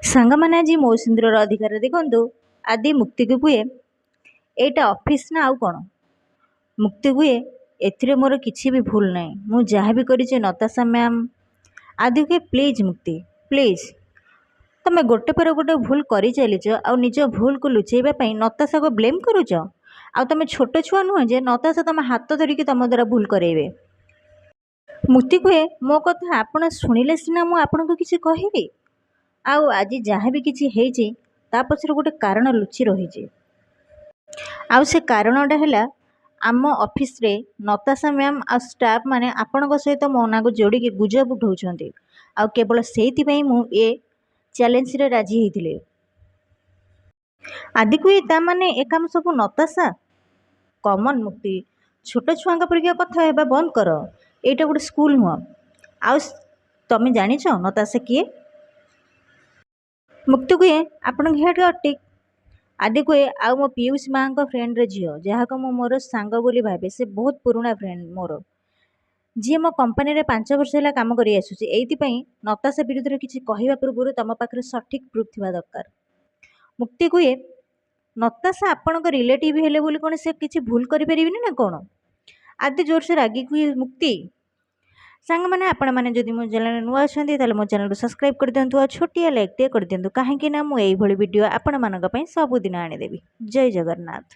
ସାଙ୍ଗମାନେ ଆଜି ମୋ ସିନ୍ଦୁରର ଅଧିକାର ଦେଖନ୍ତୁ। ଆଦି ମୁକ୍ତିକୁ କୁହେ ଏଇଟା ଅଫିସ୍ ନା ଆଉ କ'ଣ? ମୁକ୍ତି କୁହେ ଏଥିରେ ମୋର କିଛି ବି ଭୁଲ ନାହିଁ, ମୁଁ ଯାହା ବି କରିଛି ନତାଶା ମ୍ୟାମ୍। ଆଦି କୁହେ ପ୍ଲିଜ୍ ମୁକ୍ତି ପ୍ଲିଜ୍, ତମେ ଗୋଟେ ପରେ ଗୋଟେ ଭୁଲ କରି ଚାଲିଛ ଆଉ ନିଜ ଭୁଲକୁ ଲୁଚେଇବା ପାଇଁ ନତାଶାକୁ ବ୍ଲେମ୍ କରୁଛ। ଆଉ ତମେ ଛୋଟ ଛୁଆ ନୁହେଁ ଯେ ନତାଶା ତମ ହାତ ଧରିକି ତମ ଦ୍ୱାରା ଭୁଲ କରେଇବେ। ମୁକ୍ତି କୁହେ ମୋ କଥା ଆପଣ ଶୁଣିଲେ ସିନା ମୁଁ ଆପଣଙ୍କୁ କିଛି କହିବି। ଆଉ ଆଜି ଯାହା ବି କିଛି ହେଇଛି ତା ପଛରେ ଗୋଟେ କାରଣ ଲୁଚି ରହିଛି। ଆଉ ସେ କାରଣଟା ହେଲା ଆମ ଅଫିସରେ ନତାଶା ମ୍ୟାମ୍ ଆଉ ଷ୍ଟାଫ୍ ମାନେ ଆପଣଙ୍କ ସହିତ ମୋ ନାଁକୁ ଯୋଡ଼ିକି ଗୁଜବ ଉଠାଉଛନ୍ତି। ଆଉ କେବଳ ସେଇଥିପାଇଁ ମୁଁ ଏ ଚ୍ୟାଲେଞ୍ଜରେ ରାଜି ହେଇଥିଲି। ଆଦି କୁହେ ତା ମାନେ ଏ କାମ ସବୁ ନତାଶା? କମନ୍ ମୁକ୍ତି, ଛୋଟ ଛୁଆଙ୍କ ପରିକା କଥା ହେବା ବନ୍ଦ କର। ଏଇଟା ଗୋଟେ ସ୍କୁଲ ନୁହଁ। ଆଉ ତମେ ଜାଣିଛ ନତାଶା କିଏ? ମୁକ୍ତି କୁହେ ଆପଣଙ୍କ ହେଡ଼୍ ଅଟିକ୍। ଆଦି କୁହେ ଆଉ ମୋ ପିୟୁଷ ମାଆଙ୍କ ଫ୍ରେଣ୍ଡର ଝିଅ, ଯାହାକୁ ମୁଁ ମୋର ସାଙ୍ଗ ବୋଲି ଭାବେ। ସେ ବହୁତ ପୁରୁଣା ଫ୍ରେଣ୍ଡ ମୋର, ଯିଏ ମୋ କମ୍ପାନୀରେ 5 ବର୍ଷ ହେଲା କାମ କରି ଆସୁଛି। ଏଇଥିପାଇଁ ନତାଶା ବିରୁଦ୍ଧରେ କିଛି କହିବା ପୂର୍ବରୁ ତମ ପାଖରେ ସଠିକ୍ ପ୍ରୁଫ୍ ଥିବା ଦରକାର। ମୁକ୍ତି କୁହେ ନତାଶା ଆପଣଙ୍କ ରିଲେଟିଭ୍ ହେଲେ ବୋଲି କ'ଣ ସେ କିଛି ଭୁଲ କରିପାରିବେନି ନା କ'ଣ? ଆଦି ଜୋରସେ ରାଗି କୁହେ ମୁକ୍ତି। ସାଙ୍ଗମାନେ ଆପଣମାନେ ଯଦି ମୋ ଚ୍ୟାନେଲରେ ନୂଆ ଅଛନ୍ତି ତାହେଲେ ମୋ ଚ୍ୟାନେଲକୁ ସବସ୍କ୍ରାଇବ୍ କରିଦିଅନ୍ତୁ ଆଉ ଛୋଟିଆ ଲାଇକ୍ଟିଏ କରିଦିଅନ୍ତୁ, କାହିଁକି ନା ମୁଁ ଏଇଭଳି ଭିଡ଼ିଓ ଆପଣମାନଙ୍କ ପାଇଁ ସବୁଦିନ ଆଣିଦେବି। ଜୟ ଜଗନ୍ନାଥ।